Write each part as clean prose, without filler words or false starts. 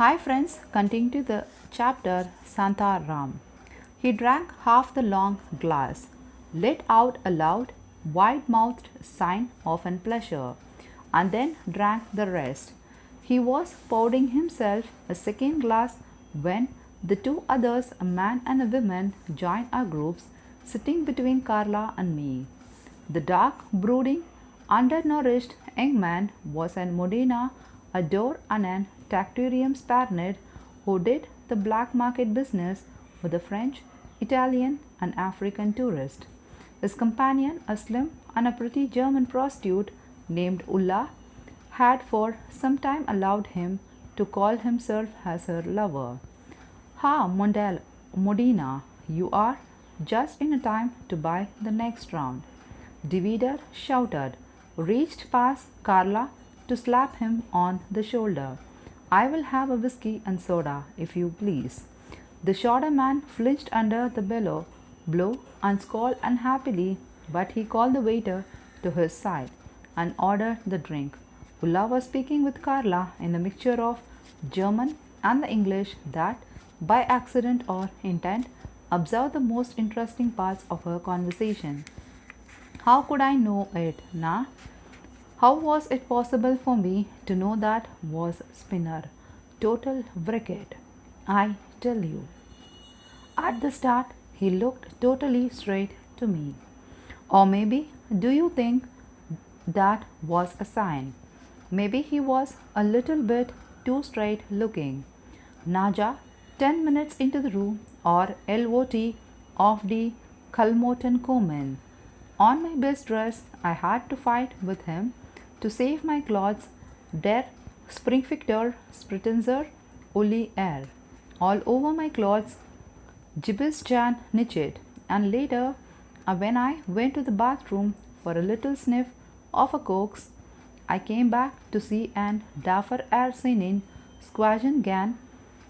Hi friends, continue to the chapter Shantaram. He drank half the long glass, let out a loud, wide-mouthed sign of pleasure, and then drank the rest. He was pouring himself a second glass when the two others, a man and a woman, joined our groups, sitting between Carla and me. The dark, brooding, undernourished young man was an Modena, a door and an tactarium Spaniard who did the black market business with a French, Italian, and African tourist. His companion, a slim and a pretty German prostitute named Ulla, had for some time allowed him to call himself as her lover. Ha, Modena, you are just in time to buy the next round. Divider shouted, reached past Carla to slap him on the shoulder. I will have a whiskey and soda, if you please. The shorter man flinched under the blow and scolded unhappily, but he called the waiter to his side and ordered the drink. Ulla was speaking with Carla in a mixture of German and the English that, by accident or intent, observed the most interesting parts of her conversation. How could I know it, na? How was it possible for me to know that was Spinner? Total wrecked, I tell you. At the start, he looked totally straight to me. Or maybe, do you think that was a sign? Maybe he was a little bit too straight looking. Naja, 10 minutes into the room, or LOT of the Kalmoten Komen. On my best dress, I had to fight with him to save my clothes, der Springfichter Spritzenzer Uli air. All over my clothes, Gibbs Jan knitted, and later, when I went to the bathroom for a little sniff of a cokes, I came back to see an daffer Arsinin Squajan Gan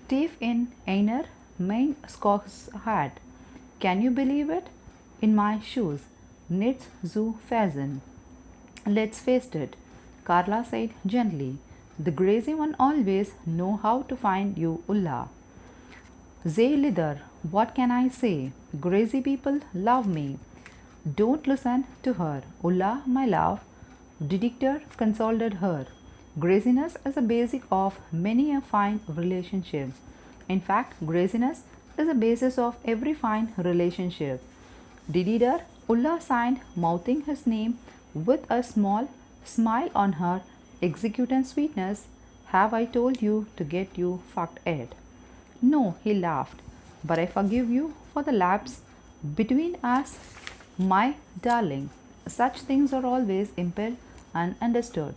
tief in einer mein Scots hat. Can you believe it? In my shoes, knits zu Fazen. Let's face it, Carla said gently. The crazy one always know how to find you, Ulla. Zay Lither, what can I say? Crazy people love me. Don't listen to her, Ulla, my love. Dictator consoled her. Craziness is a basic of many a fine relationship. In fact, craziness is the basis of every fine relationship. Didier Ulla signed, mouthing his name with a small smile on her exuberant sweetness. Have I told you to get you fucked Ed? No, he laughed, but I forgive you for the lapse between us, my darling. Such things are always impelled and understood.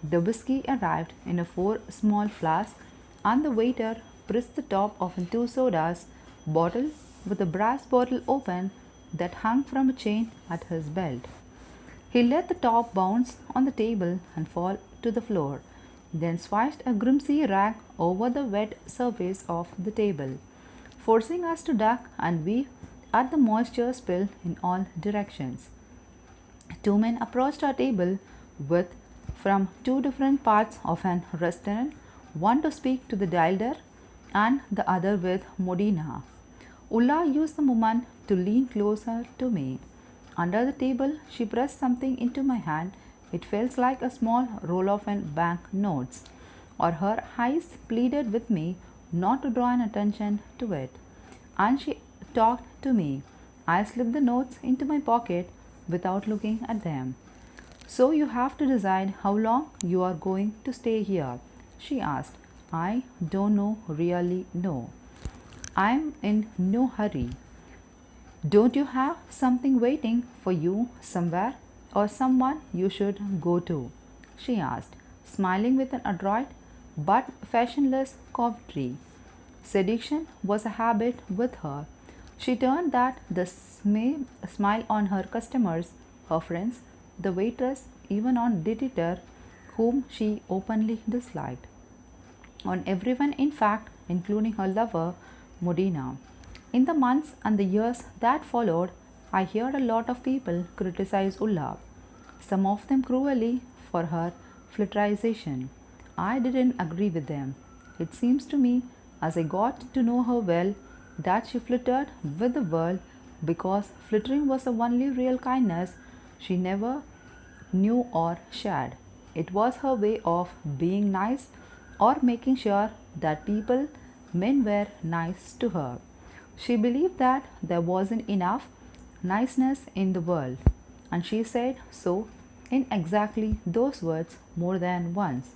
The whiskey arrived in a 4 small flasks, and the waiter pressed the top of a 2 sodas bottle with a brass bottle open that hung from a chain at his belt. He let the top bounce on the table and fall to the floor, then switched a grimsy rag over the wet surface of the table, forcing us to duck and weep at the moisture spill in all directions. 2 men approached our table with from 2 different parts of an restaurant, one to speak to the dilder and the other with Modena. Ulla used the moment to lean closer to me. Under the table, she pressed something into my hand. It felt like a small roll of bank notes, or her eyes pleaded with me not to draw an attention to it. And she talked to me. I slipped the notes into my pocket without looking at them. So you have to decide how long you are going to stay here, she asked. I don't know, really know. I'm in no hurry. Don't you have something waiting for you somewhere, or someone you should go to? She asked, smiling with an adroit but fashionless coquetry. Seduction was a habit with her. She turned that the smile on her customers, her friends, the waitress, even on Dictator, whom she openly disliked. On everyone, in fact, including her lover, Modena. In the months and the years that followed, I heard a lot of people criticize Ulla, some of them cruelly for her flirtation. I didn't agree with them. It seems to me, as I got to know her well, that she flitted with the world because flittering was the only real kindness she never knew or shared. It was her way of being nice or making sure that men were nice to her. She believed that there wasn't enough niceness in the world, and she said so in exactly those words more than once.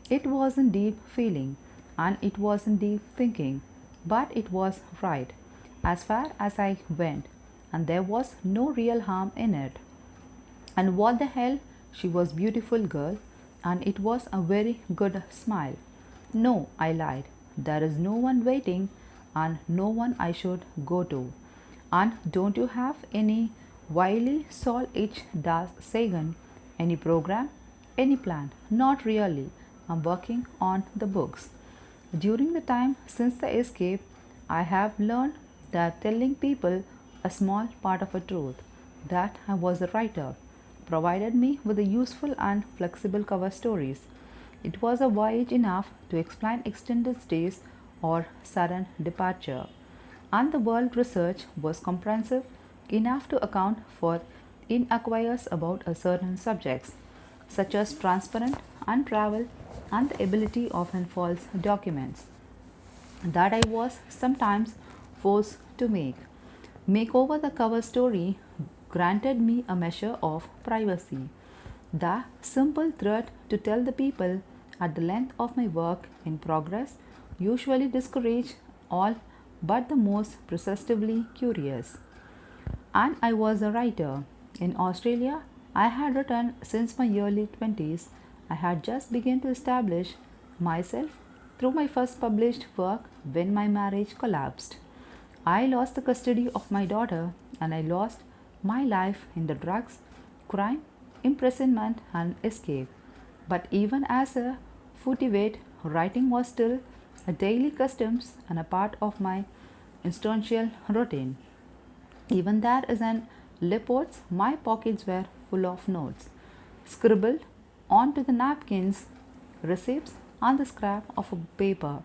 It wasn't deep feeling and it wasn't deep thinking, but it was right as far as I went, and there was no real harm in it. And what the hell, she was beautiful girl, and it was a very good smile. No, I lied. There is no one waiting and no one I should go to. And don't you have any wily soul itch das Sagan? Any program? Any plan? Not really. I'm working on the books. During the time since the escape, I have learned that telling people a small part of a truth, that I was a writer, provided me with a useful and flexible cover stories. It was a voyage enough to explain extended stays or sudden departure, and the world research was comprehensive enough to account for inquiries about a certain subjects, such as transparent and travel and the ability of false documents that I was sometimes forced to make over the cover story granted me a measure of privacy. The simple threat to tell the people at the length of my work in progress usually discouraged all but the most perceptibly curious. And I was a writer. In Australia, I had written since my early 20s. I had just begun to establish myself through my first published work when my marriage collapsed. I lost the custody of my daughter and I lost my life in the drugs, crime, imprisonment, and escape. But even as a fugitive, writing was still a daily custom and a part of my institutional routine. Even there is an Leopold's, my pockets were full of notes, scribbled onto the napkins, receipts on the scrap of a paper.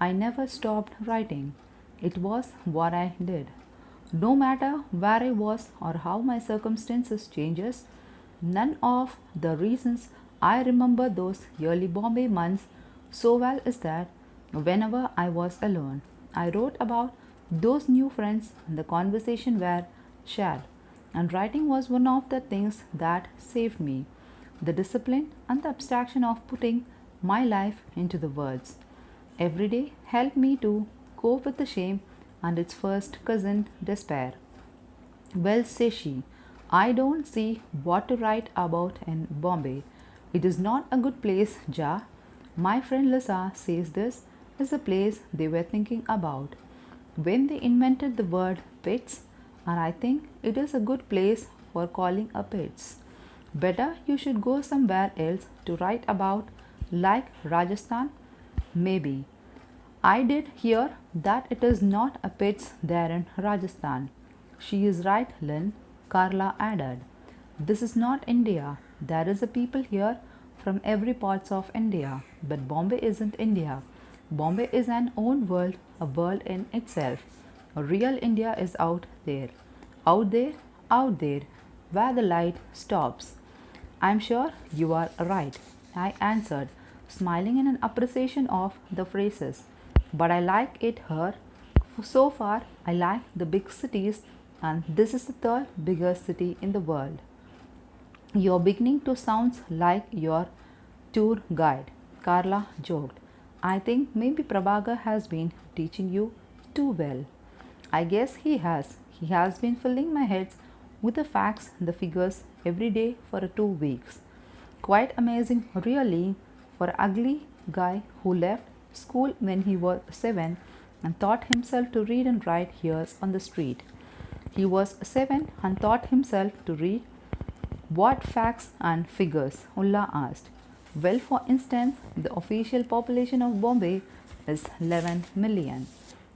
I never stopped writing. It was what I did. No matter where I was or how my circumstances changes, none of the reasons I remember those early Bombay months so well is that whenever I was alone, I wrote about those new friends and the conversation were shared. And writing was one of the things that saved me. The discipline and the abstraction of putting my life into the words every day helped me to cope with the shame and its first cousin, despair. Well, says she, I don't see what to write about in Bombay. It is not a good place, Ja. My friend Lisa says this is the place they were thinking about when they invented the word pits, and I think it is a good place for calling a pits. Better you should go somewhere else to write about, like Rajasthan, maybe. I did hear that it is not a pits there in Rajasthan. She is right, Lynn, Carla added. This is not India. There is a people here from every parts of India, but Bombay isn't India. Bombay is an own world, a world in itself. A real India is out there, out there, out there, where the light stops. I am sure you are right, I answered, smiling in an appreciation of the phrases. But I like it here. So far, I like the big cities, and this is the third biggest city in the world. You're beginning to sound like your tour guide, Carla joked. I think maybe Prabhagar has been teaching you too well. I guess he has. He has been filling my head with the facts and the figures every day for 2 weeks. Quite amazing, really, for an ugly guy who left school when he was 7 and taught himself to read and write here on the street. He was 7 and taught himself to read. What facts and figures? Ulla asked. Well, for instance, the official population of Bombay is 11 million.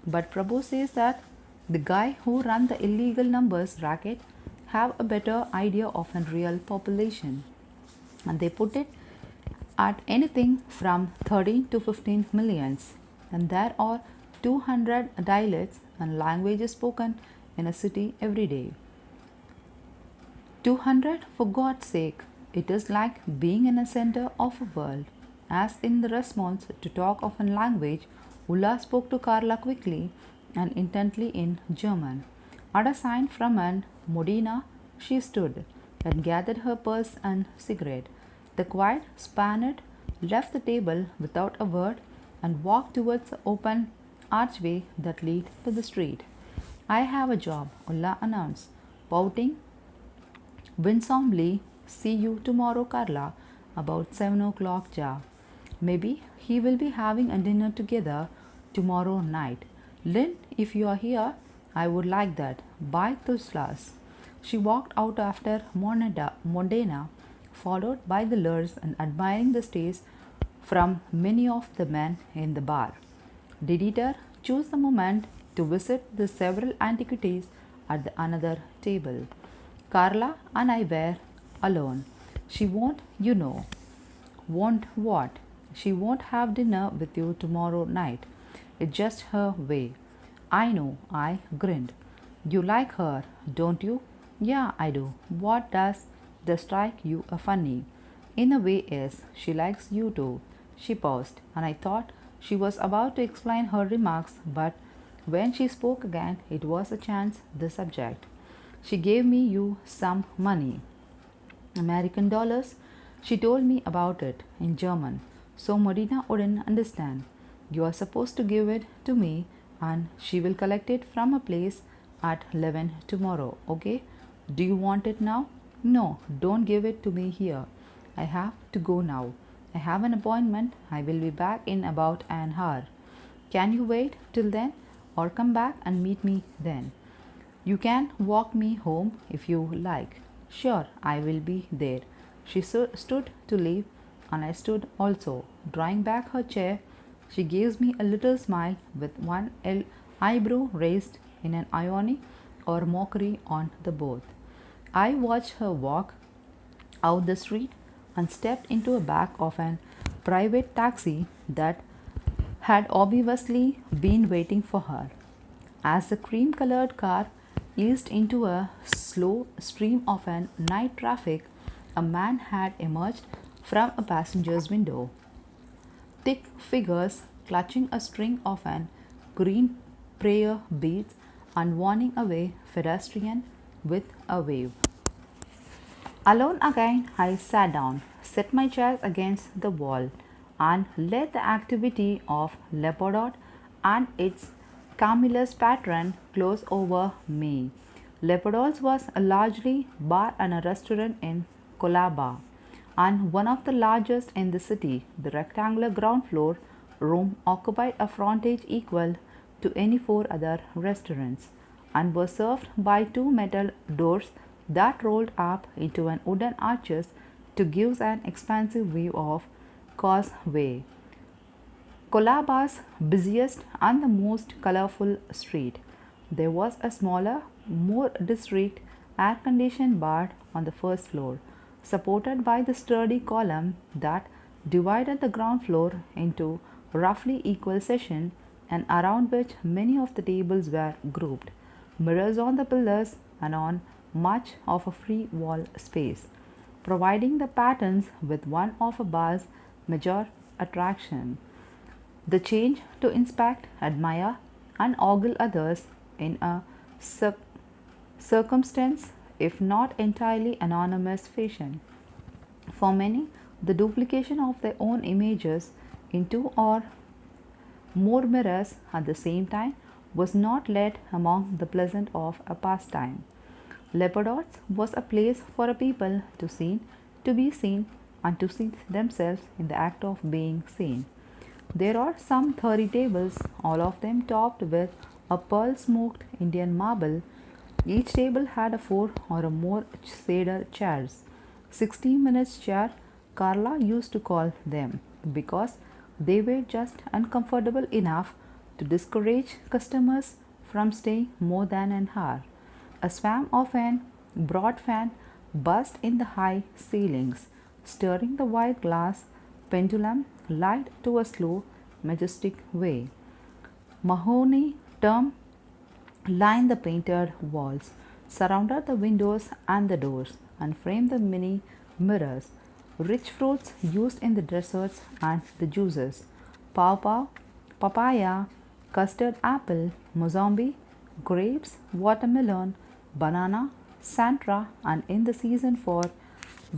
But Prabhu says that the guy who ran the illegal numbers racket have a better idea of a real population. And they put it at anything from 13 to 15 millions, and there are 200 dialects and languages spoken in a city every day. 200, for God's sake! It is like being in the center of a world. As in the response to talk of a language, Ulla spoke to Carla quickly and intently in German. At a sign from an Modena, she stood and gathered her purse and cigarette. The quiet Spaniard left the table without a word and walked towards the open archway that led to the street. I have a job, Ulla announced, pouting winsomely. See you tomorrow, Carla, about 7 o'clock, Ja. Maybe he will be having a dinner together tomorrow night. Lynn, if you are here, I would like that. Bye, Tuslas. She walked out after Modena, followed by the Lurs and admiring the stage from many of the men in the bar. Did Dieter choose the moment to visit the several antiquities at the another table? Carla and I were alone. She won't, you know. Won't what? She won't have dinner with you tomorrow night. It's just her way. I know, I grinned. You like her, don't you? Yeah, I do. What does that strike you a funny? In a way, yes, she likes you too. She paused, and I thought she was about to explain her remarks, but when she spoke again, it was a chance the subject. She gave me you some money. American dollars. She told me about it in German, so Modena wouldn't understand. You are supposed to give it to me, and she will collect it from a place at 11 tomorrow, okay? Do you want it now? No, don't give it to me here. I have to go now. I have an appointment. I will be back in about an hour. Can you wait till then, or come back and meet me then? You can walk me home if you like. Sure, I will be there. She stood to leave, and I stood also. Drawing back her chair, she gives me a little smile with one eyebrow raised in an irony or mockery on the both. I watched her walk out the street and stepped into the back of an private taxi that had obviously been waiting for her. As the cream-colored car eased into a slow stream of an night traffic, a man had emerged from a passenger's window. Thick figures clutching a string of an green prayer beads and warning away pedestrian with a wave. Alone again, I sat down, set my chair against the wall, and let the activity of Leopold and its Camillus patron close over me. Leopold's was a largely bar and a restaurant in Colaba, and one of the largest in the city. The rectangular ground floor room occupied a frontage equal to any four other restaurants, and was served by two metal doors that rolled up into an wooden arches to give an expansive view of Causeway, Colaba's busiest and the most colorful street. There was a smaller, more discreet air-conditioned bar on the first floor, supported by the sturdy column that divided the ground floor into roughly equal sections, and around which many of the tables were grouped, mirrors on the pillars and on much of a free wall space, providing the patterns with one of a bar's major attraction. The change to inspect, admire, and ogle others in a circumstance, if not entirely anonymous fashion. For many, the duplication of their own images in two or more mirrors at the same time was not led among the pleasant of a pastime. Leopold's was a place for a people to be seen, and to see themselves in the act of being seen. There are some 30 tables, all of them topped with a pearl smoked Indian marble. Each table had a 4 or more cedar chairs. 60 minutes chair, Carla used to call them, because they were just uncomfortable enough to discourage customers from staying more than an hour. A swarm of an broad fan buzzed in the high ceilings, stirring the white glass pendulum lied to a slow, majestic way. Mahogany term lined the painted walls, surrounded the windows and the doors, and framed the many mirrors. Rich fruits used in the desserts and the juices, pawpaw, papaya, custard apple, mosambi, grapes, watermelon, banana, santra, and in the season for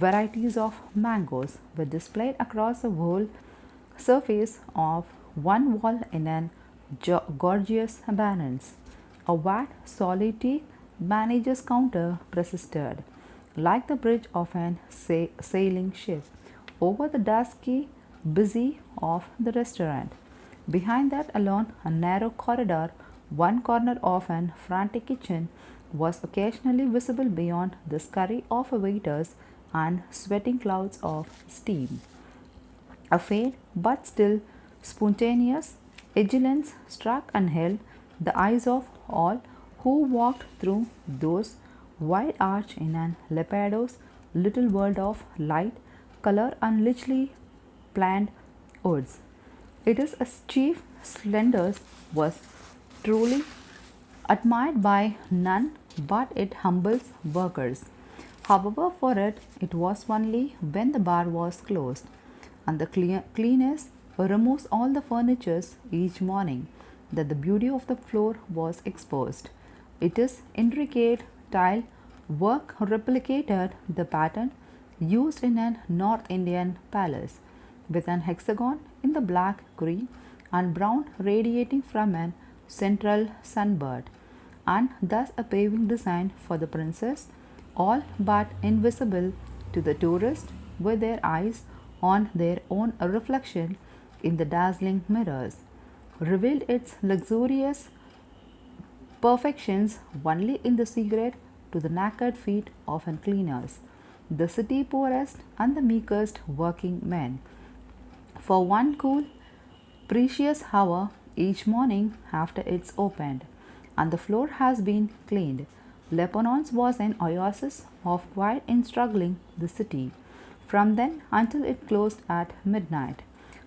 varieties of mangoes were displayed across the whole surface of one wall in an gorgeous abundance. A vast solidity manager's counter persisted, like the bridge of an sailing ship, over the dusky busy of the restaurant. Behind that alone, a narrow corridor, one corner of an frantic kitchen, was occasionally visible beyond the scurry of waiters and sweating clouds of steam. A faint but still spontaneous vigilance struck and held the eyes of all who walked through those wide arch in an Leopard's little world of light, color, and richly planned woods. It is a chief slender was truly admired by none but it humbles workers. However, for it was only when the bar was closed and the cleaners removes all the furniture each morning that the beauty of the floor was exposed. It is intricate tile work replicated the pattern used in a North Indian palace, with an hexagon in the black, green, and brown radiating from an central sunbird, and thus a paving design for the princess, all but invisible to the tourist with their eyes on their own reflection in the dazzling mirrors, revealed its luxurious perfections only in the secret to the naked feet of cleaners, the city poorest and the meekest working men. For one cool, precious hour each morning after it's opened, and the floor has been cleaned, Lebanon's was an oasis of quiet in struggling the city. From then until it closed at midnight,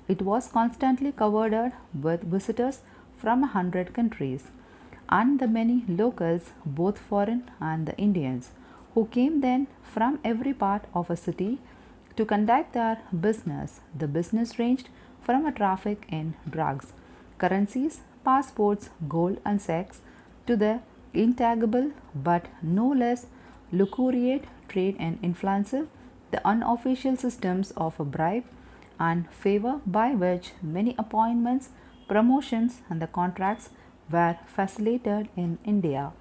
it was constantly covered with visitors from 100 countries, and the many locals, both foreign and the Indians, who came then from every part of a city to conduct their business. The business ranged from a traffic in drugs, currencies, passports, gold, and sex to the intangible but no less luxuriate trade in influences, the unofficial systems of a bribe and favor by which many appointments, promotions, and the contracts were facilitated in India.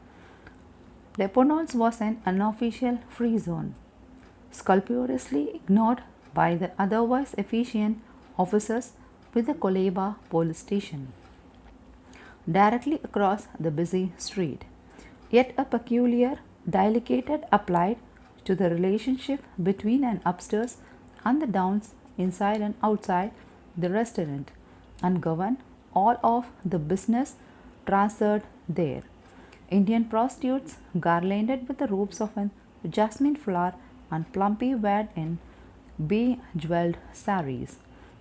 Leopold's was an unofficial free zone, scrupulously ignored by the otherwise efficient officers with the Koleba police station directly across the busy street. Yet a peculiar delicate applied to the relationship between an upstairs and the downs, inside and outside the restaurant, and governed all of the business transferred there. Indian prostitutes, garlanded with the ropes of an jasmine flower and plumpy wed in bejeweled saris,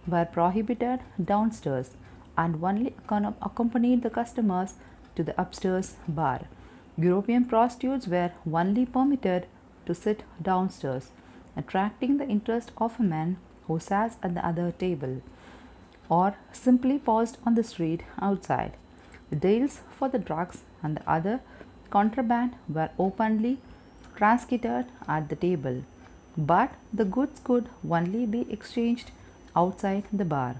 were prohibited downstairs and only accompanied the customers to the upstairs bar. European prostitutes were only permitted to sit downstairs, attracting the interest of a man who sat at the other table or simply paused on the street outside. The deals for the drugs and the other contraband were openly transacted at the table, but the goods could only be exchanged outside the bar.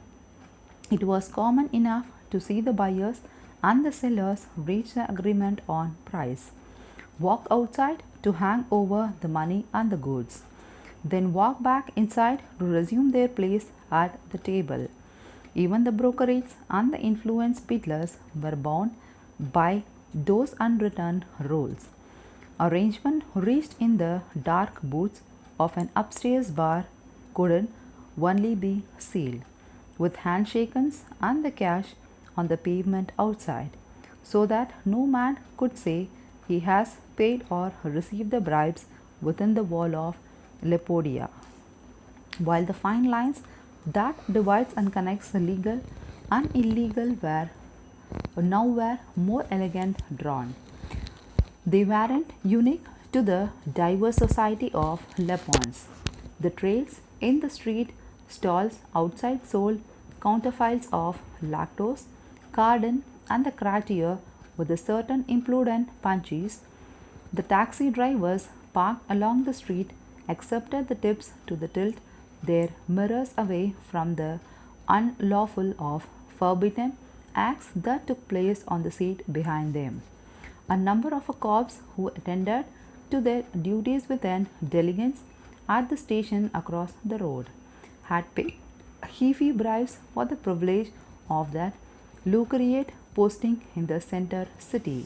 It was common enough to see the buyers and the sellers reach the agreement on price, walk outside to hand over the money and the goods, then walk back inside to resume their place at the table. Even the brokerages and the influence peddlers were bound by those unwritten rules. Arrangement reached in the dark booths of an upstairs bar could only be sealed, with handshakes and the cash on the pavement outside, so that no man could say he has paid or received the bribes within the wall of Leopodia. While the fine lines that divides and connects the legal and illegal were more elegant drawn. They weren't unique to the diverse society of Leopold's. The trails in the street stalls outside sold counterfeits of lactose, cardin, and the cratier with a certain impudent punches. The taxi drivers parked along the street accepted the tips to the tilt their mirrors away from the unlawful of forbidden acts that took place on the seat behind them. A number of cops who attended to their duties within diligence at the station across the road had paid heavy bribes for the privilege of that lucrative posting in the center city.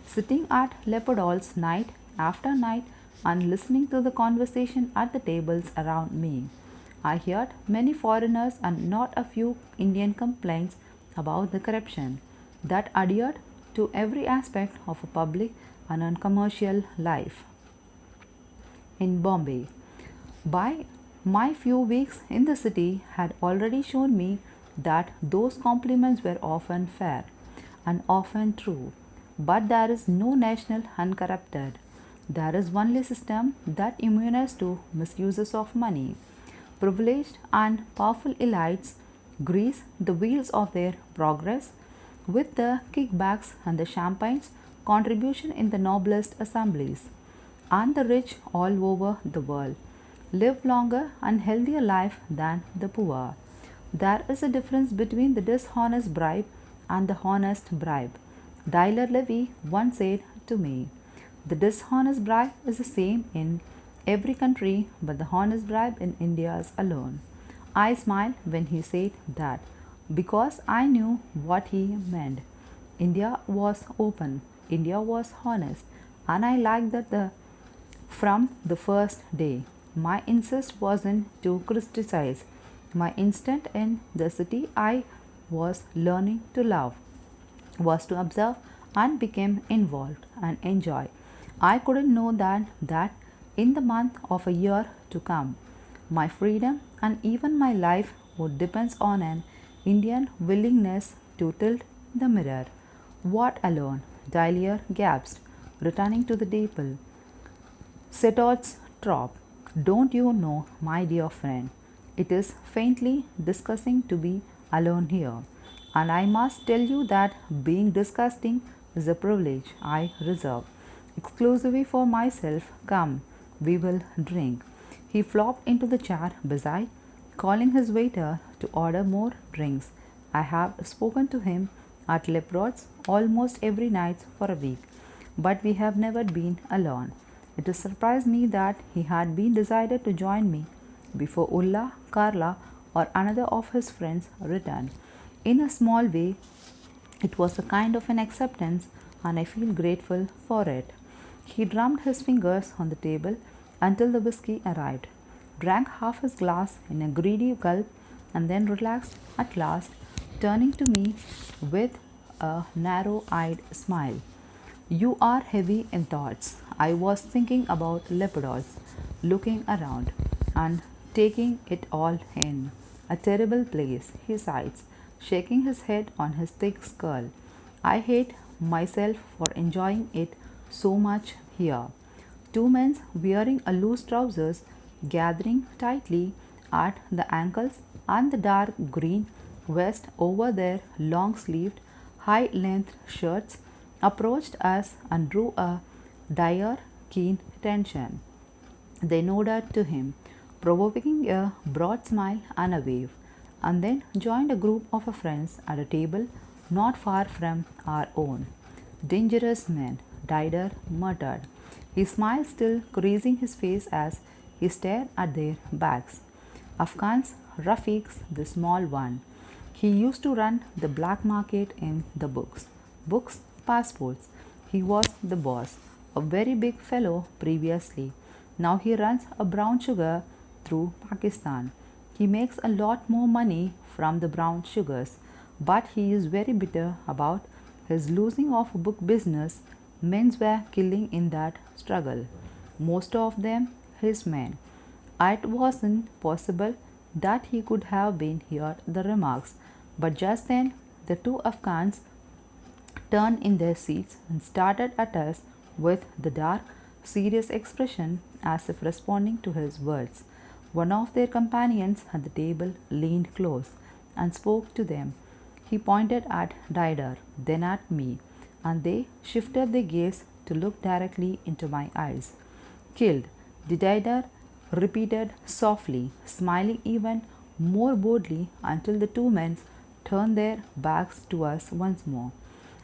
Sitting at Leopold's night after night and listening to the conversation at the tables around me, I heard many foreigners and not a few Indian complaints about the corruption that adhered to every aspect of a public and uncommercial life in Bombay. By my few weeks in the city had already shown me that those compliments were often fair and often true, but there is no national uncorrupted. There is only a system that immunizes to misuses of money. Privileged and powerful elites grease the wheels of their progress with the kickbacks and the champagne's contribution in the noblest assemblies, and the rich all over the world live longer and healthier life than the poor. There is a difference between the dishonest bribe and the honest bribe. Diler Levy once said to me, "The dishonest bribe is the same in every country, but the honest bribe in India is alone." I smiled when he said that because I knew what he meant. India was open, India was honest, and I liked that from the first day. My insist wasn't to criticize. My instinct in the city I was learning to love was to observe and become involved and enjoy. I couldn't know that in the month of a year to come, my freedom and even my life would depend on an Indian willingness to tilt the mirror. What alone? Dahlia gasped, returning to the table. Setot's trop. Don't you know, my dear friend, it is faintly disgusting to be alone here. And I must tell you that being disgusting is a privilege I reserve exclusively for myself. Come, we will drink. He flopped into the chair beside, calling his waiter to order more drinks. I have spoken to him at Leopold's almost every night for a week, but we have never been alone. It has surprised me that he had been decided to join me before Ulla, Carla, or another of his friends returned. In a small way, it was a kind of an acceptance, and I feel grateful for it. He drummed his fingers on the table until the whiskey arrived, drank half his glass in a greedy gulp, and then relaxed at last, turning to me with a narrow-eyed smile. "You are heavy in thoughts." I was thinking about Leopold's, looking around and taking it all in. "A terrible place," he sighed, shaking his head on his thick skull. "I hate myself for enjoying it so much here." Two men wearing a loose trousers, gathering tightly at the ankles, and the dark green vest over their long-sleeved, high-length shirts, approached us and drew a dire, keen attention. They nodded to him, provoking a broad smile and a wave, and then joined a group of friends at a table not far from our own. "Dangerous men," Dider muttered, his smile still creasing his face as he stared at their backs. "Afghans, Rafiqs, the small one. He used to run the black market in the books, passports. He was the boss, a very big fellow previously. Now he runs a brown sugar through Pakistan. He makes a lot more money from the brown sugars, but he is very bitter about his losing of book business. Men were killing in that struggle, most of them his men. It wasn't possible that he could have been heard the remarks, but just then the two Afghans turned in their seats and started at us with the dark, serious expression as if responding to his words. One of their companions at the table leaned close and spoke to them. He pointed at Dider, then at me, and they shifted their gaze to look directly into my eyes. Killed, the Dider repeated softly, smiling even more boldly until the two men turned their backs to us once more.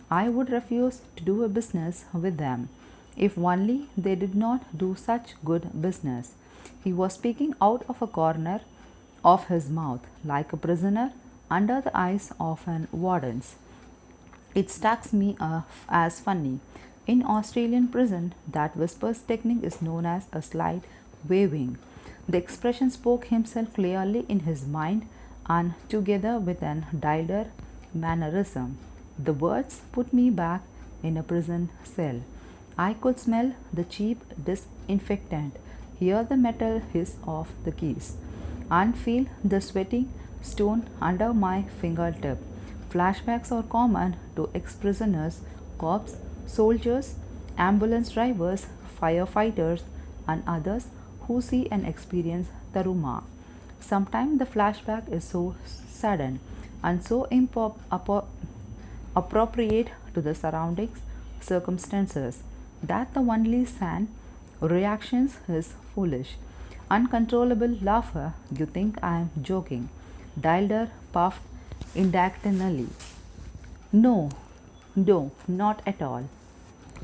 I would refuse to do a business with them, if only they did not do such good business. He was speaking out of a corner of his mouth, like a prisoner under the eyes of an warden's. It strikes me as funny. In Australian prison, that whispers technique is known as a slight waving. The expression spoke himself clearly in his mind, and together with an Dilder mannerism, the words put me back in a prison cell. I could smell the cheap disinfectant, hear the metal hiss of the keys, and feel the sweating stone under my fingertip. Flashbacks are common to ex-prisoners, cops, soldiers, ambulance drivers, firefighters, and others who see and experience Taruma. Sometimes the flashback is so sudden and so appropriate to the surroundings circumstances that the only sane reactions is foolish, uncontrollable laughter. You think I am joking. Dilder puffed indignantly. No, no, not at all.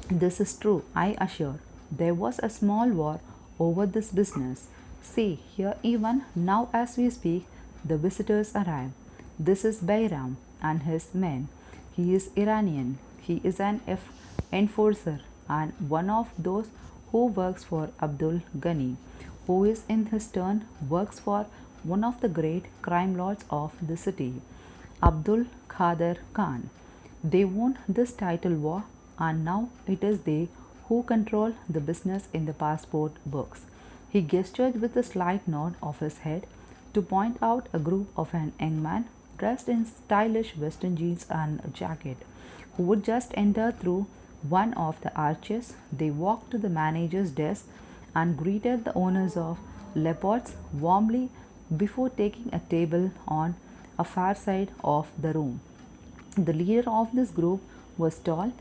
This is true, I assure. There was a small war over this business. See, here even now as we speak, the visitors arrive. This is Bayram and his men. He is Iranian. He is an enforcer and one of those who works for Abdul Ghani, who is in his turn works for one of the great crime lords of the city, Abdul Khader Khan. They won this title war, and now it is they who control the business in the passport books. He gestured with a slight nod of his head to point out a group of an young man dressed in stylish western jeans and jacket, who would just enter through one of the arches. They walked to the manager's desk and greeted the owners of Leopold's warmly before taking a table on a far side of the room. The leader of this group was tall,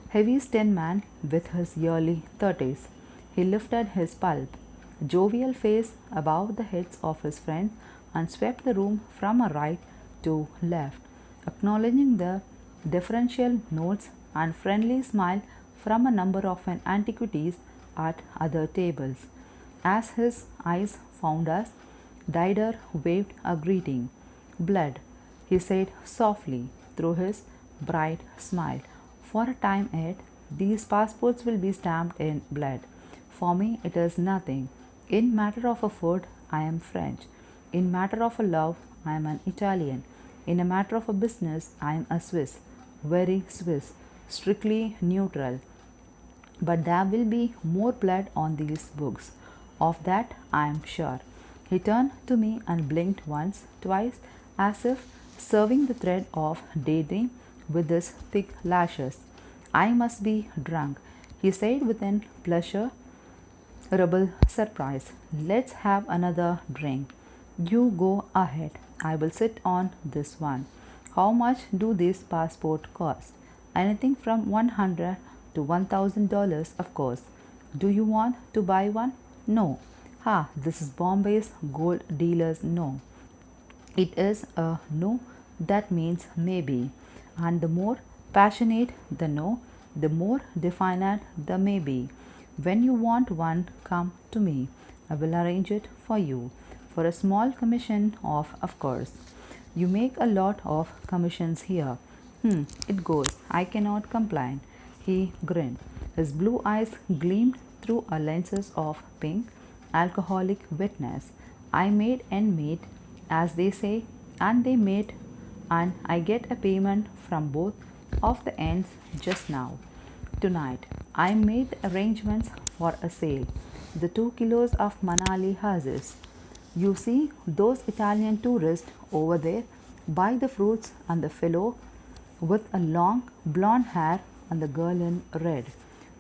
heavy-skinned man with his early 30s. He lifted his pulp, jovial face above the heads of his friends and swept the room from a right to left, acknowledging the deferential nods and friendly smile from a number of antiquities at other tables. As his eyes found us, Dider waved a greeting. Blood, he said softly through his bright smile. For a time yet, these passports will be stamped in blood. For me, it is nothing. In matter of a food, I am French. In matter of a love, I am an Italian. In a matter of a business, I am a Swiss. Very Swiss. Strictly neutral. But there will be more blood on these books. Of that I am sure. He turned to me and blinked once, twice, as if serving the thread of daydream with his thick lashes. I must be drunk, he said with an pleasurable surprise. Let's have another drink. You go ahead. I will sit on this one. How much do these passports cost? Anything from $100 to $1,000, of course. Do you want to buy one? No. Ha, this is Bombay's gold dealers. No. It is a no that means maybe. And the more passionate the no, the more definite the maybe. When you want one, come to me. I will arrange it for you. For a small commission of course. You make a lot of commissions here. It goes. I cannot complain. He grinned. His blue eyes gleamed through a lenses of pink, alcoholic wetness. I made and made, as they say, and they made, and I get a payment from both of the ends just now. Tonight, I made arrangements for a sale. The 2 kilos of Manali hazes. You see those Italian tourists over there buy the fruits, and the fellow with a long blonde hair and the girl in red.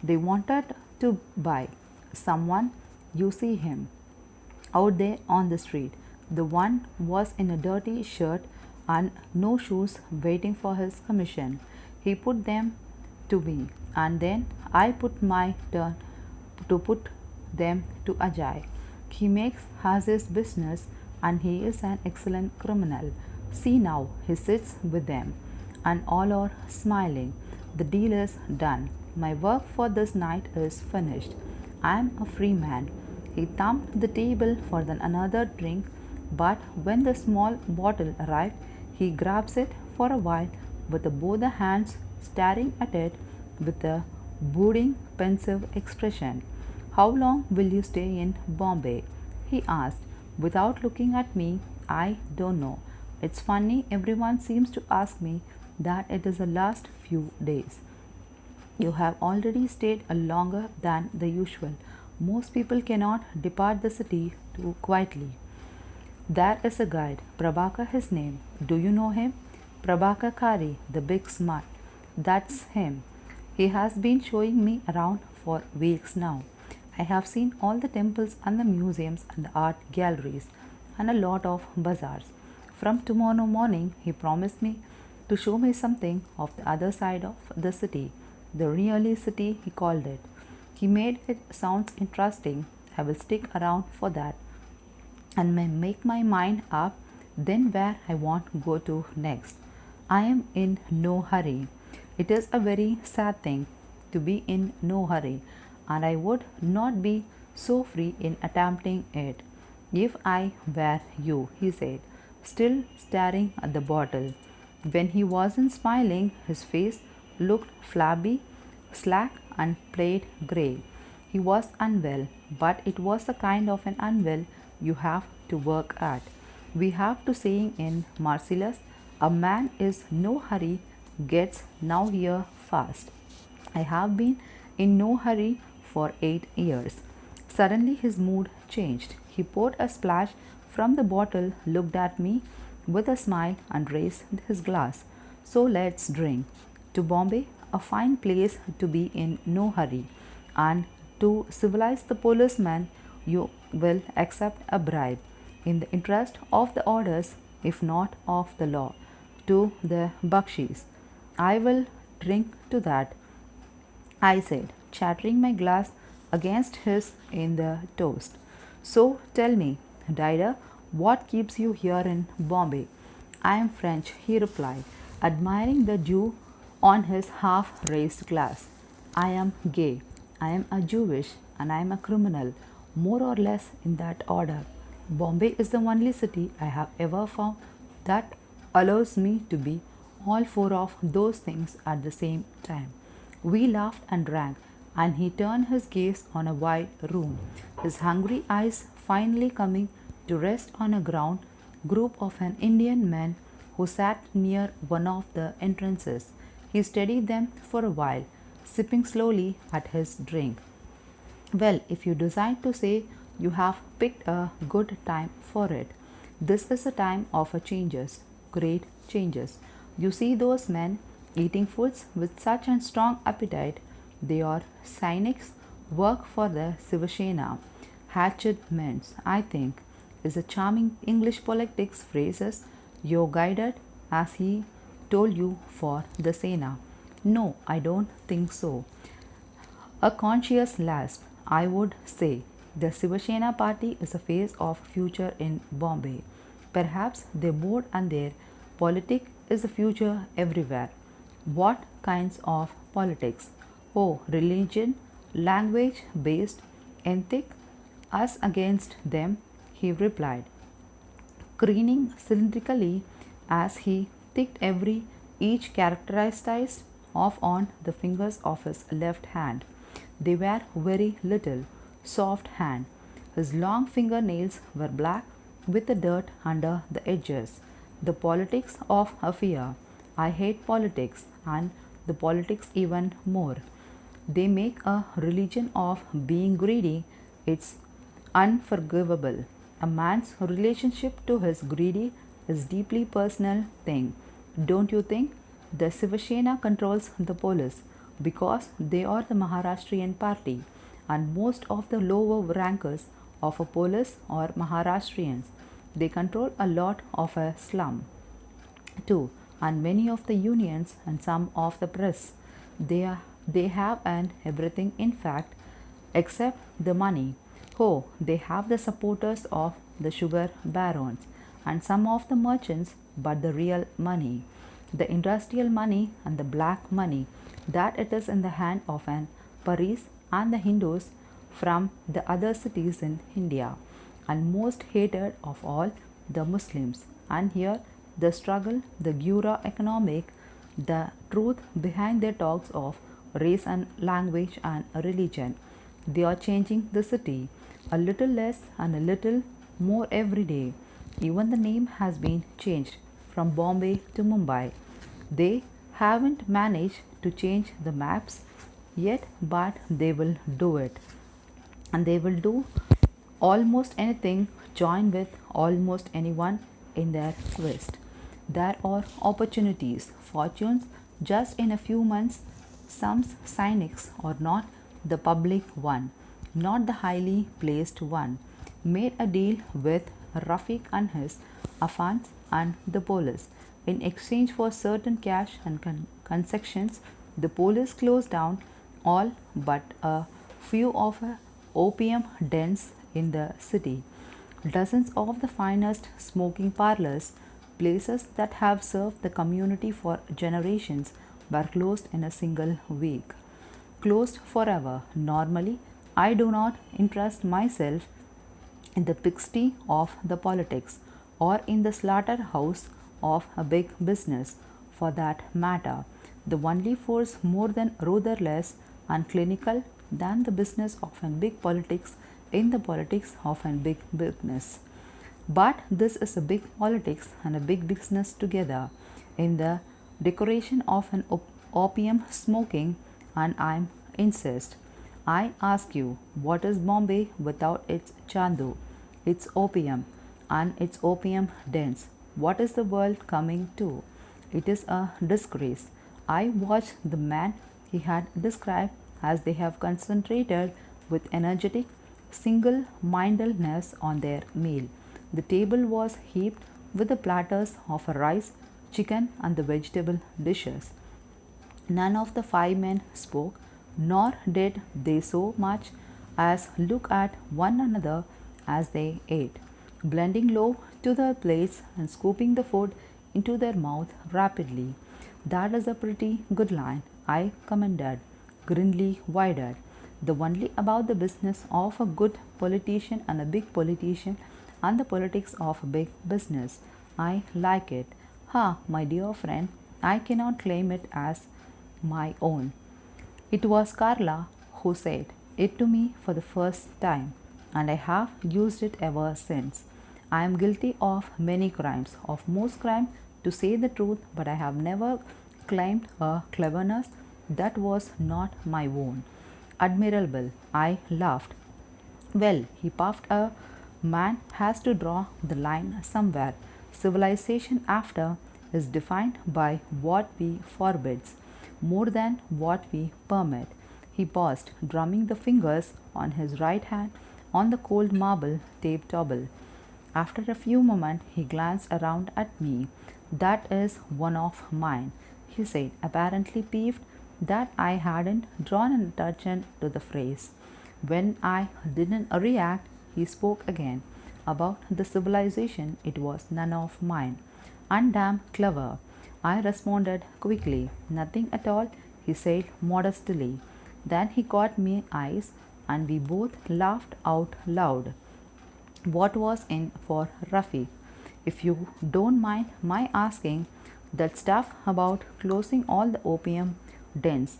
They wanted to buy someone. You see him out there on the street. The one was in a dirty shirt and no shoes, waiting for his commission. He put them to me, and then I put my turn to put them to Ajay. He makes has his business, and he is an excellent criminal. See now, he sits with them, and all are smiling. The deal is done. My work for this night is finished. I am a free man. He thumped the table for another drink, but when the small bottle arrived, he grabs it for a while with both the hands, staring at it with a brooding, pensive expression. How long will you stay in Bombay? He asked, without looking at me. I don't know. It's funny, everyone seems to ask me that it is the last few days. You have already stayed longer than the usual. Most people cannot depart the city too quietly. There is a guide, Prabhakar his name. Do you know him? Prabhakar Kari, the big smart. That's him. He has been showing me around for weeks now. I have seen all the temples and the museums and the art galleries and a lot of bazaars. From tomorrow morning, he promised me to show me something of the other side of the city, the really city, he called it. He made it sound interesting. I will stick around for that and may make my mind up then where I want to go to next. I am in no hurry. It is a very sad thing to be in no hurry, and I would not be so free in attempting it if I were you, he said, still staring at the bottle. When he wasn't smiling, his face looked flabby, slack, and pale grey. He was unwell, but it was the kind of an unwell you have to work at. We have to saying in Marcellus, a man is no hurry, gets now here fast. I have been in no hurry for 8 years. Suddenly his mood changed. He poured a splash from the bottle, looked at me with a smile, and raised his glass. So let's drink. To Bombay, a fine place to be in no hurry, and to civilize the policeman, you will accept a bribe in the interest of the orders, if not of the law. To the bakshees, I will drink to that, I said, chattering my glass against his in the toast. So tell me, Dider, what keeps you here in Bombay? I am French, he replied, admiring the Jew on his half-raised glass. I am gay, I am a Jewish, and I am a criminal, more or less in that order. Bombay is the only city I have ever found that allows me to be all four of those things at the same time. We laughed and drank, and he turned his gaze on a wide room, his hungry eyes finally coming to rest on a ground group of an Indian men who sat near one of the entrances. He studied them for a while, sipping slowly at his drink. Well, if you decide to say you have picked a good time for it, this is a time of changes, great changes. You see those men eating foods with such a strong appetite. They are cynics, work for the Sivasena. Hatchet men, I think, is a charming English politics phrases you guided as he told you for the Sena. No, I don't think so. A conscious lasp, I would say. The Sivasena party is a phase of future in Bombay. Perhaps their board and their politic is a future everywhere. What kinds of politics? Oh, religion, language based, ethic, us against them, he replied, grinning cylindrically as he ticked each characterized off on the fingers of his left hand. They were very little, soft hand. His long fingernails were black with the dirt under the edges. The politics of affair. I hate politics, and the politics even more. They make a religion of being greedy. It's unforgivable. A man's relationship to his greedy is deeply personal thing. Don't you think? The Shiva Sena controls the police because they are the Maharashtrian party, and most of the lower rankers of a police are Maharashtrians. They control a lot of a slum too, and many of the unions and some of the press. They have and everything in fact except the money. Oh, they have the supporters of the sugar barons and some of the merchants, but the real money, the industrial money and the black money, that it is in the hand of an Paris and the Hindus from the other cities in India, and most hated of all, the Muslims. And here the struggle, the Gura economic, the truth behind their talks of race and language and religion. They are changing the city a little less and a little more every day. Even the name has been changed from Bombay to Mumbai. They haven't managed to change the maps yet, but they will do it. And they will do almost anything, join with almost anyone in their quest. There are opportunities, fortunes just in a few months. Some cynics or not the public one, not the highly placed one, made a deal with Rafiq and his affans and the police. In exchange for certain cash and concessions, the police closed down all but a few of opium dens in the city. Dozens of the finest smoking parlors, places that have served the community for generations, were closed in a single week. Closed forever. Normally, I do not interest myself in the pigsty of the politics or in the slaughterhouse of a big business for that matter. The only force more than rudderless and clinical than the business of a big politics in the politics of a big business. But this is a big politics and a big business together in the decoration of an opium smoking, and I insist. I ask you, what is Bombay without its chandu, its opium, and its opium dens? What is the world coming to? It is a disgrace. I watched the man he had described as they have concentrated with energetic single mindedness on their meal. The table was heaped with the platters of rice, chicken, and the vegetable dishes. None of the 5 men spoke, nor did they so much as look at one another as they ate, blending low to their plates and scooping the food into their mouth rapidly. That is a pretty good line, I commended, grinly wider. The only about the business of a good politician and a big politician and the politics of a big business. I like it. Ha, my dear friend, I cannot claim it as my own. It was Carla who said it to me for the first time, and I have used it ever since. I am guilty of many crimes, of most crime to say the truth, but I have never claimed a cleverness that was not my own. Admirable, I laughed. Well, he puffed, a man has to draw the line somewhere. Civilization after is defined by what we forbids more than what we permit. He paused, drumming the fingers on his right hand on the cold marble table. After a few moments, he glanced around at me. That is one of mine, he said, apparently peeved that I hadn't drawn attention to the phrase. When I didn't react, he spoke again. About the civilization, it was none of mine. And damn clever. I responded quickly. Nothing at all, he said modestly. Then he caught my eyes and we both laughed out loud. What was in for Rafi? If you don't mind my asking, that stuff about closing all the opium dens,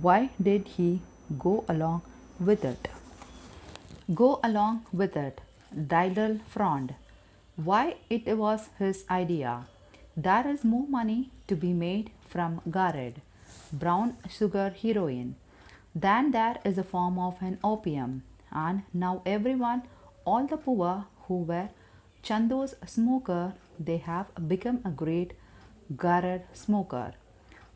why did he go along with it? Go along with it, Didal frowned. Why, it was his idea. There is more money to be made from Garred, brown sugar heroin, than there is a form of an opium. And now everyone, all the poor who were Chando's smoker, they have become a great Garad smoker.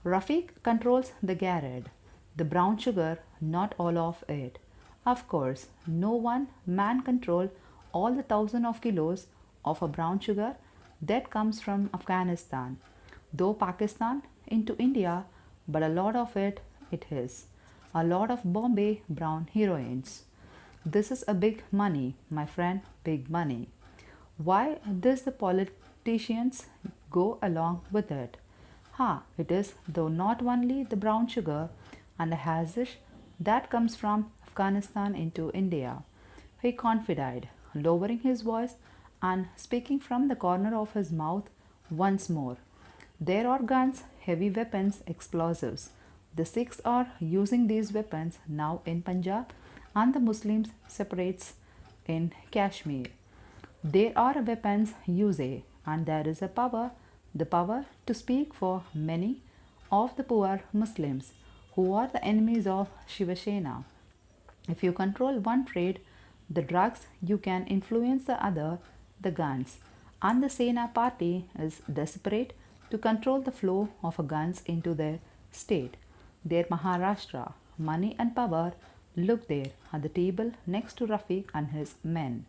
Rafiq controls the Garad, the brown sugar, not all of it. Of course, no one man control all the thousand of kilos of a brown sugar that comes from Afghanistan, though Pakistan into India, but a lot of it is. A lot of Bombay brown heroines. This is a big money, my friend, big money. Why does the politicians go along with it? It is though not only the brown sugar and the hashish that comes from Afghanistan into India. He confided, lowering his voice and speaking from the corner of his mouth once more. There are guns, heavy weapons, explosives. The Sikhs are using these weapons now in Punjab and the Muslims separates in Kashmir. There are weapons used and there is a power, the power to speak for many of the poor Muslims who are the enemies of Shiva Sena. If you control one trade, the drugs, you can influence the other, the guns. And the Sena party is desperate to control the flow of guns into their state, their Maharashtra. Money and power look there at the table next to Rafiq and his men.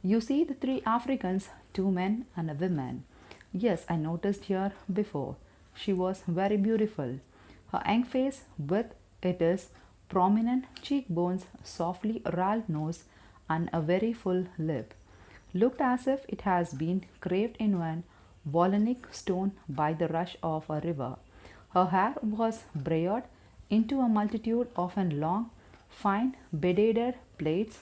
You see the three Africans, two men and a woman. Yes, I noticed her before. She was very beautiful. Her young face with its prominent cheekbones, softly rolled nose, and a very full lip, looked as if it has been carved in one volcanic stone by the rush of a river. Her hair was braided into a multitude of long, fine, beaded plaits.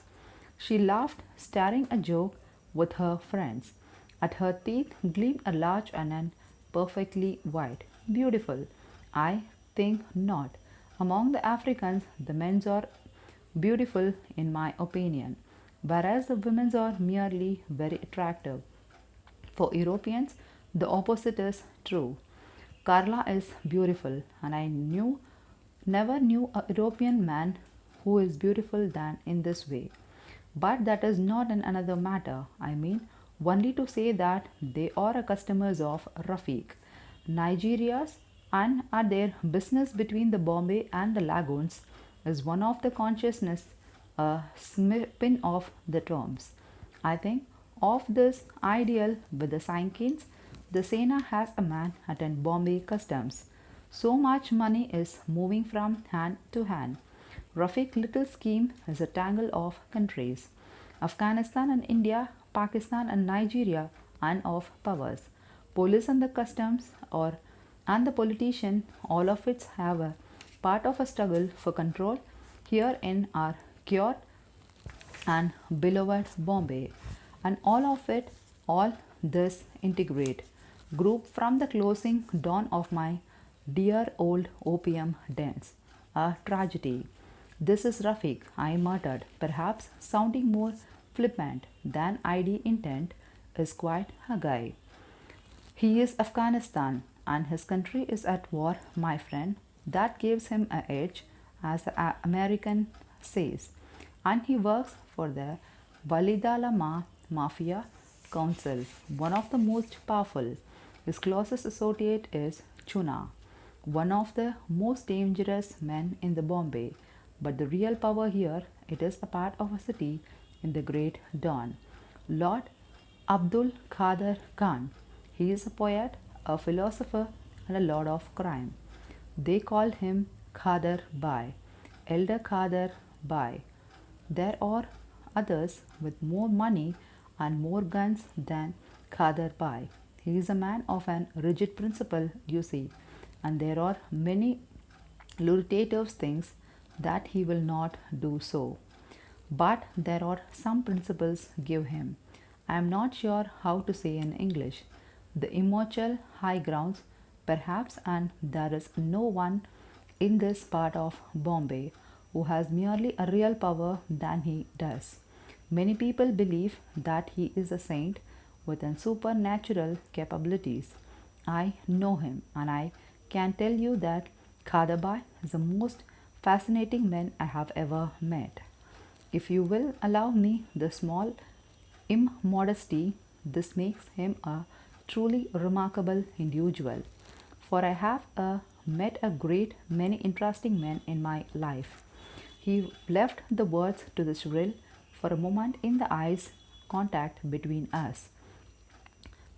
She laughed, starting a joke with her friends. At her teeth gleamed a large and perfectly white. Beautiful? I think not. Among the Africans, the men are beautiful in my opinion, whereas the women are merely very attractive. For Europeans, the opposite is true. Carla is beautiful, and I never knew a European man who is beautiful than in this way. But that is not another matter. I mean, only to say that they are customers of Rafiq. Nigeria's and at their business between the Bombay and the lagoons is one of the consciousness spin off the terms. I think of this ideal with the Sankins, the Sena has a man at an Bombay customs. So much money is moving from hand to hand. Rafiq's little scheme is a tangle of countries. Afghanistan and India, Pakistan and Nigeria, and of powers. Police and the customs and the politician, all of it have a part of a struggle for control here in our cured and beloved Bombay. And all this integrate group from the closing dawn of my dear old opium dens. A tragedy. This is Rafiq, I muttered, perhaps sounding more flippant than ID intent, is quite a guy. He is Afghanistan and his country is at war, my friend. That gives him an edge, as the American says. And he works for the Walidalama Mafia Council, one of the most powerful. His closest associate is Chuna, one of the most dangerous men in the Bombay. But the real power here, it is a part of a city in the Great Dawn. Lord Abdul Qadir Khan. He is a poet, a philosopher, and a lord of crime. They call him Qadir Bai, Elder Qadir Bai. There are others with more money and more guns than Qadir Bai. He is a man of an rigid principle, you see, and there are many lucrative things that he will not do so. But there are some principles give him. I am not sure how to say in English. The immortal high grounds, perhaps, and there is no one in this part of Bombay who has merely a real power than he does. Many people believe that he is a saint with supernatural capabilities. I know him, and I can tell you that Khadabai is the most fascinating man I have ever met. If you will allow me the small immodesty, this makes him a truly remarkable individual. For I have met a great many interesting men in my life. He left the words to the shrill for a moment in the eyes contact between us.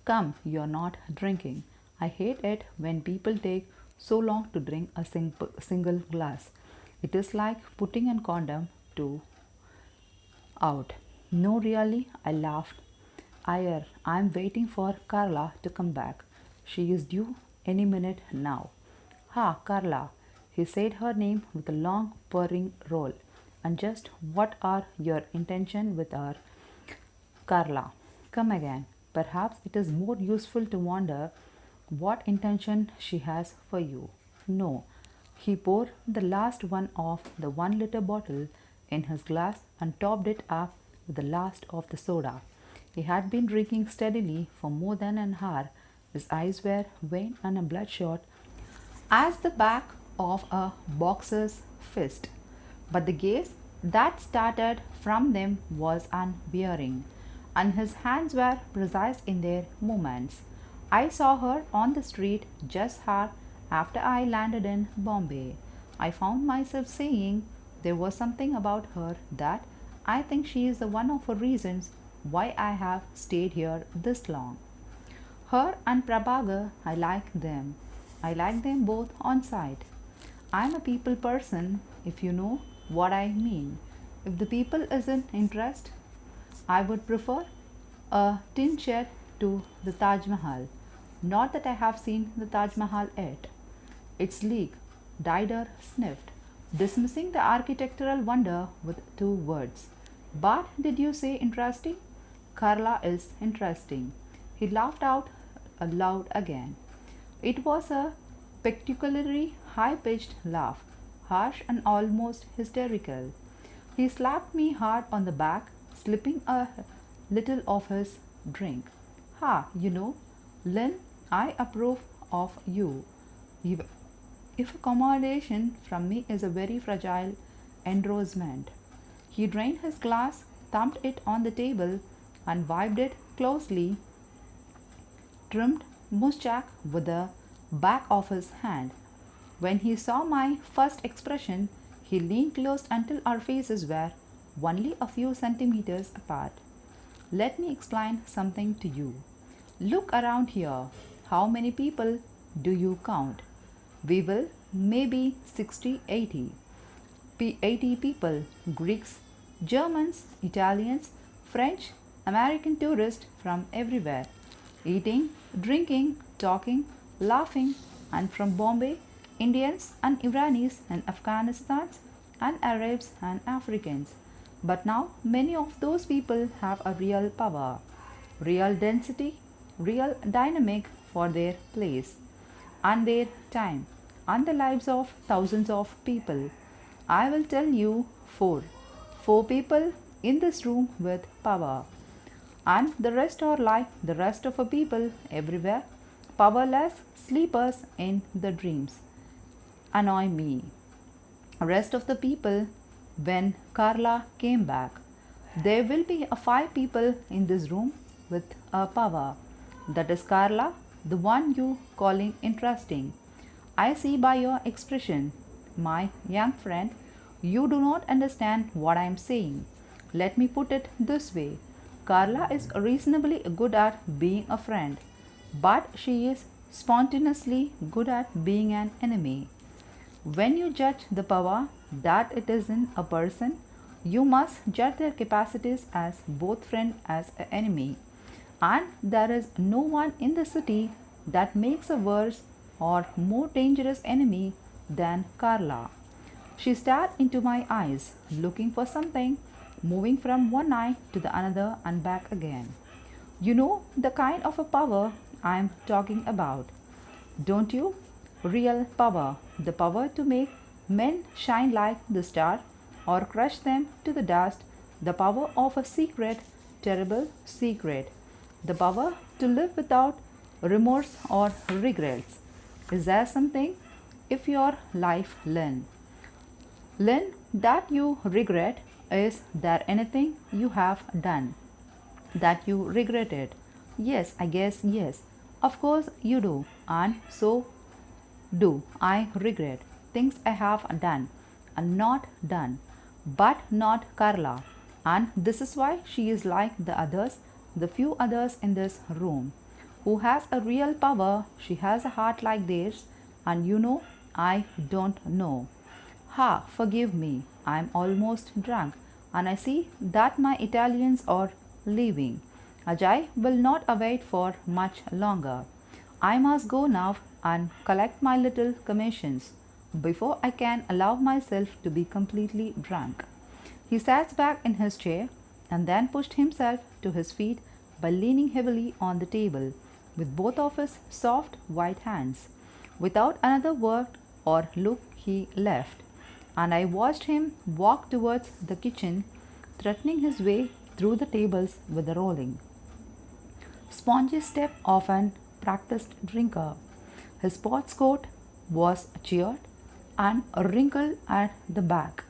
Come, you're not drinking. I hate it when people take so long to drink a single glass. It is like putting a condom to out. No, really, I laughed. I'm waiting for Carla to come back. She is due any minute now. Ha, Carla. He said her name with a long purring roll. And just what are your intentions with her, Carla? Come again. Perhaps it is more useful to wonder what intention she has for you. No. He poured the last one of the 1 liter bottle in his glass and topped it up with the last of the soda. He had been drinking steadily for more than an hour. His eyes were wan and bloodshot as the back of a boxer's fist, but the gaze that started from them was unwearying, and his hands were precise in their movements. I saw her on the street just after I landed in Bombay. I found myself saying there was something about her that I think she is the one of the reasons why I have stayed here this long. Her and Prabhagar, I like them. I like them both on sight. I am a people person, if you know what I mean. If the people isn't interest, I would prefer a tin chair to the Taj Mahal. Not that I have seen the Taj Mahal yet. It's leak, Dider sniffed, dismissing the architectural wonder with 2 words. But did you say interesting? Carla is interesting. He laughed out aloud again. It was a peculiarly high-pitched laugh, harsh and almost hysterical. He slapped me hard on the back, slipping a little of his drink. Ha, you know, Lynn, I approve of you. If accommodation from me is a very fragile endorsement. He drained his glass, thumped it on the table, and wiped it closely trimmed mustache with the back of his hand. When he saw my first expression, he leaned close until our faces were only a few centimeters apart. Let me explain something to you. Look around here. How many people do you count? We will maybe 60, 80. 80 people, Greeks, Germans, Italians, French, American tourists from everywhere, eating, drinking, talking, laughing, and from Bombay, Indians and Iranis and Afghanistan and Arabs and Africans. But now many of those people have a real power, real density, real dynamic for their place and their time and the lives of thousands of people. I will tell you four people in this room with power, and the rest are like the rest of the people everywhere, powerless sleepers in the dreams. Annoy me. Rest of the people when Carla came back. There will be 5 people in this room with a power. That is Carla, the one you calling interesting. I see by your expression, my young friend, you do not understand what I am saying. Let me put it this way. Carla is reasonably good at being a friend, but she is spontaneously good at being an enemy. When you judge the power that it is in a person, you must judge their capacities as both friend as an enemy. And there is no one in the city that makes a worse or more dangerous enemy than Carla. She stared into my eyes, looking for something, moving from one eye to the another and back again. You know the kind of a power I am talking about, don't you? Real power, the power to make men shine like the star or crush them to the dust, the power of a secret, terrible secret, the power to live without remorse or regrets. Is there something, if your life, Lynn, that you regret? Is there anything you have done? that you regret it. Yes, I guess yes. Of course you do, and so do I regret things I have done and not done, but not Carla. And this is why she is like the others, the few others in this room, who has a real power. She has a heart like theirs, and I don't know. Ha, forgive me, I am almost drunk, and I see that my Italians are leaving. Ajay will not await for much longer. I must go now and collect my little commissions before I can allow myself to be completely drunk. He sat back in his chair and then pushed himself to his feet by leaning heavily on the table with both of his soft white hands. Without another word or look, he left, and I watched him walk towards the kitchen, threatening his way through the tables with a rolling, spongy step of an practiced drinker. His sports coat was cheered and wrinkled at the back,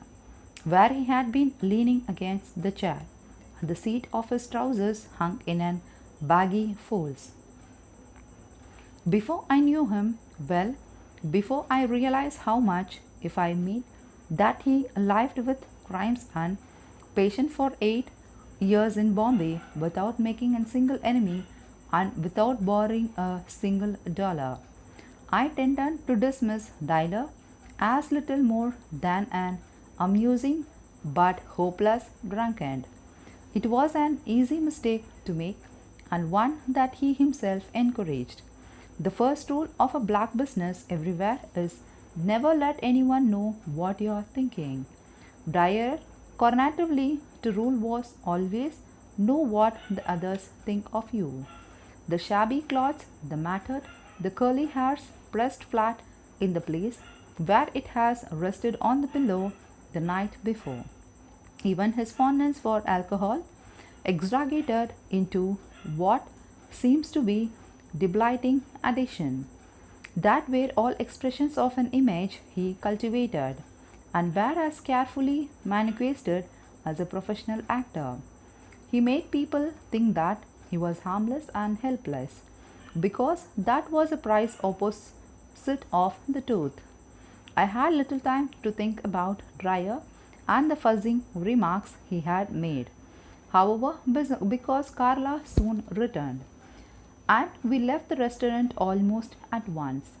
where he had been leaning against the chair. The seat of his trousers hung in an baggy folds. Before I knew him well, before I realized how much, if I mean, that he lived with crimes and patient for 8 years in Bombay without making a single enemy and without borrowing a single dollar, I tended to dismiss Tyler as little more than an amusing but hopeless drunkard. It was an easy mistake to make, and one that he himself encouraged. The first rule of a black business everywhere is never let anyone know what you are thinking. Dyer, correlatively to rule was always know what the others think of you. The shabby clothes, the matted, the curly hairs pressed flat in the place where it has rested on the pillow the night before. Even his fondness for alcohol, exaggerated into what seems to be debilitating addiction, that were all expressions of an image he cultivated and were as carefully manifested as a professional actor. He made people think that he was harmless and helpless, because that was a price opposite of the truth. I had little time to think about Dreyer and the fuzzing remarks he had made. However, because Carla soon returned, and we left the restaurant almost at once.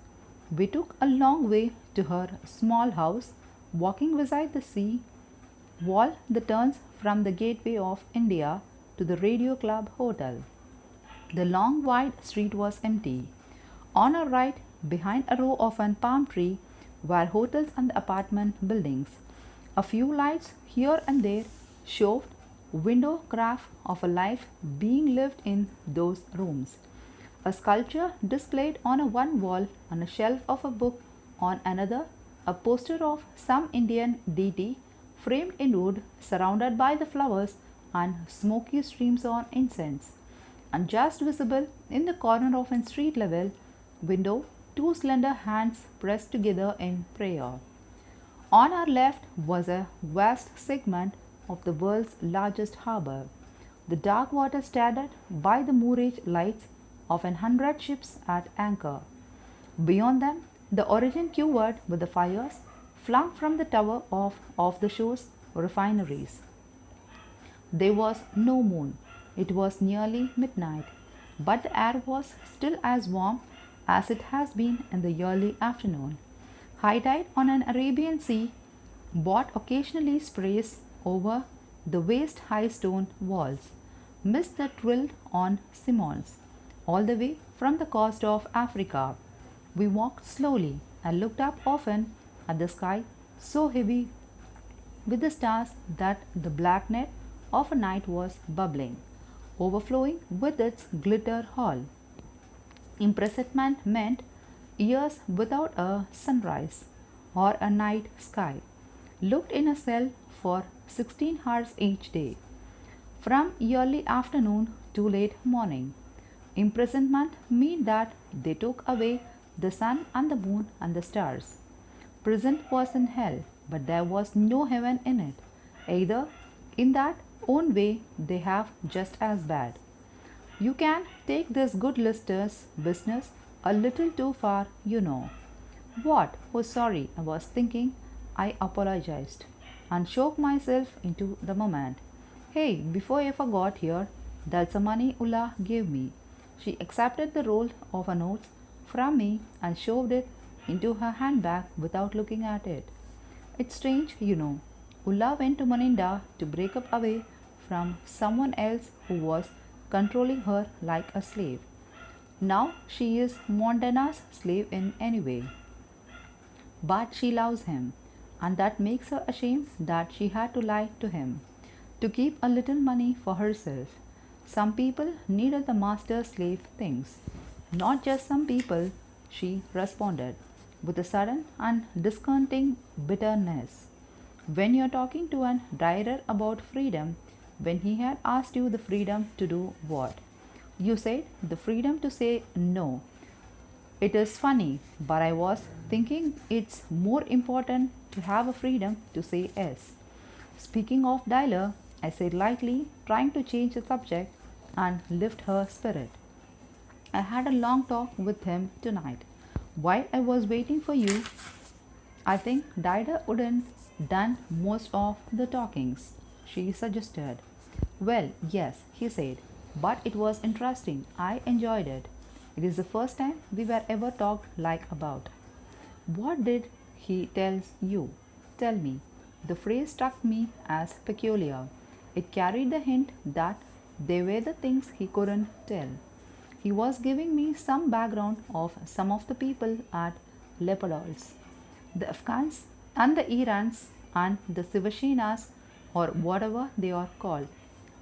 We took a long way to her small house, walking beside the sea wall that turns from the gateway of India to the Radio Club Hotel. The long wide street was empty. On our right, behind a row of an palm tree, were hotels and apartment buildings. A few lights here and there showed window craft of a life being lived in those rooms. A sculpture displayed on a one wall, on a shelf of a book on another, a poster of some Indian deity framed in wood, surrounded by the flowers and smoky streams of incense, and just visible in the corner of a street level window, two slender hands pressed together in prayer. On our left was a vast segment of the world's largest harbor, the dark water studded by the moorage lights of 100 ships at anchor. Beyond them, the origin covered with the fires flung from the tower of the shore's refineries. There was no moon. It was nearly midnight, but the air was still as warm as it has been in the early afternoon. High tide on an Arabian sea brought occasionally sprays over the waist high stone walls, mist that drilled on Simons, all the way from the coast of Africa. We walked slowly and looked up often at the sky, so heavy with the stars that the black net of a night was bubbling, overflowing with its glitter hall. Imprisonment meant years without a sunrise or a night sky, looked in a cell for 16 hours each day, from early afternoon to late morning. Imprisonment meant that they took away the sun and the moon and the stars. Prison was in hell, but there was no heaven in it, either in that own way, they have just as bad. You can take this good lister's business a little too far, you know. What? Oh, sorry, I was thinking. I apologized and shook myself into the moment. Hey, before I forgot here, that's the money Ulla gave me. She accepted the roll of her notes from me and shoved it into her handbag without looking at it. It's strange, you know. Ulla went to Maninda to break up away from someone else who was controlling her like a slave. Now she is Montana's slave in any way. But she loves him, and that makes her ashamed that she had to lie to him to keep a little money for herself. Some people needed the master slave things. Not just some people, she responded with a sudden and disconcerting bitterness. When you're talking to an dyer about freedom, when he had asked you the freedom to do what? You said the freedom to say no. It is funny, but I was thinking it's more important to have a freedom to say yes. Speaking of Dyler, I said lightly, trying to change the subject and lift her spirit. I had a long talk with him tonight. While I was waiting for you, I think Dyder wouldn't done most of the talkings, she suggested. Well, yes, he said, but it was interesting. I enjoyed it. It is the first time we were ever talked like about. What did he tell you? Tell me. The phrase struck me as peculiar. It carried the hint that they were the things he couldn't tell. He was giving me some background of some of the people at Leopold's, the Afghans and the Irans and the Sivashinas or whatever they are called,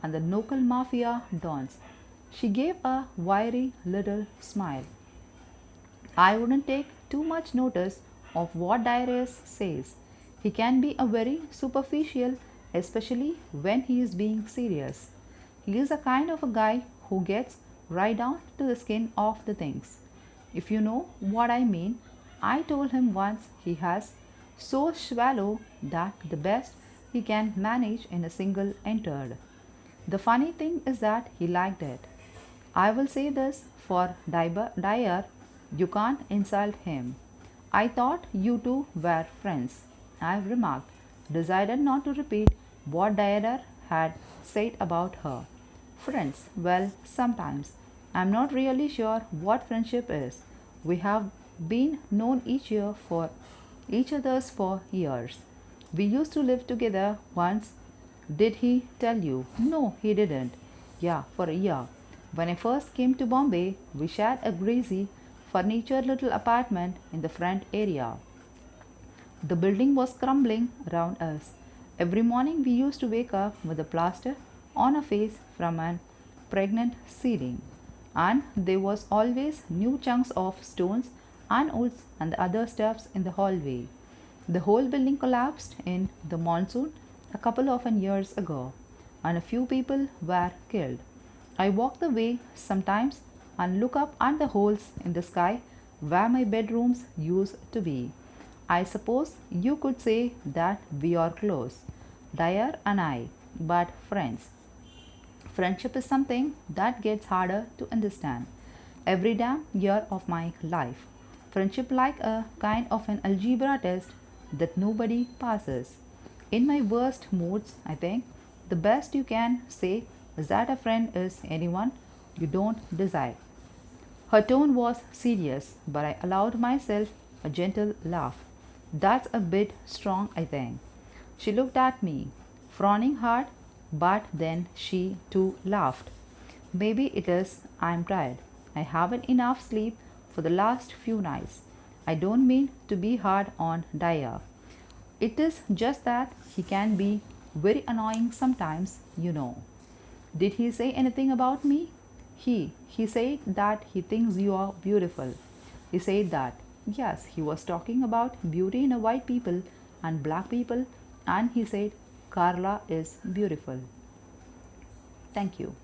and the local mafia dons. She gave a wiry little smile. I wouldn't take too much notice of what Darius says. He can be a very superficial, especially when he is being serious. He is a kind of a guy who gets right down to the skin of the things. If you know what I mean, I told him once he has so shallow that the best he can manage in a single entered. The funny thing is that he liked it. I will say this for Dyer, you can't insult him. I thought you two were friends, I remarked, decided not to repeat what Dyer had said about her. Friends, well, sometimes. I'm not really sure what friendship is. We have been known each other's for years. We used to live together once. Did he tell you? No, he didn't. Yeah, for a year. When I first came to Bombay, we shared a greasy, furnitured little apartment in the front area. The building was crumbling around us. Every morning we used to wake up with a plaster on our face from an pregnant ceiling. And there was always new chunks of stones and woods and the other stuffs in the hallway. The whole building collapsed in the monsoon a couple of years ago, and a few people were killed. I walk the way sometimes and look up at the holes in the sky where my bedrooms used to be. I suppose you could say that we are close, Dyer and I, but friends. Friendship is something that gets harder to understand every damn year of my life. Friendship like a kind of an algebra test that nobody passes. In my worst moods, I think the best you can say is that a friend is anyone you don't desire. Her tone was serious, but I allowed myself a gentle laugh. That's a bit strong, I think. She looked at me, frowning hard, but then she too laughed. Maybe it is I'm tired. I haven't enough sleep for the last few nights. I don't mean to be hard on Dyer. It is just that he can be very annoying sometimes, you know. Did he say anything about me? He said that he thinks you are beautiful. He said that. Yes, he was talking about beauty in a white people and black people, and he said Carla is beautiful. Thank you.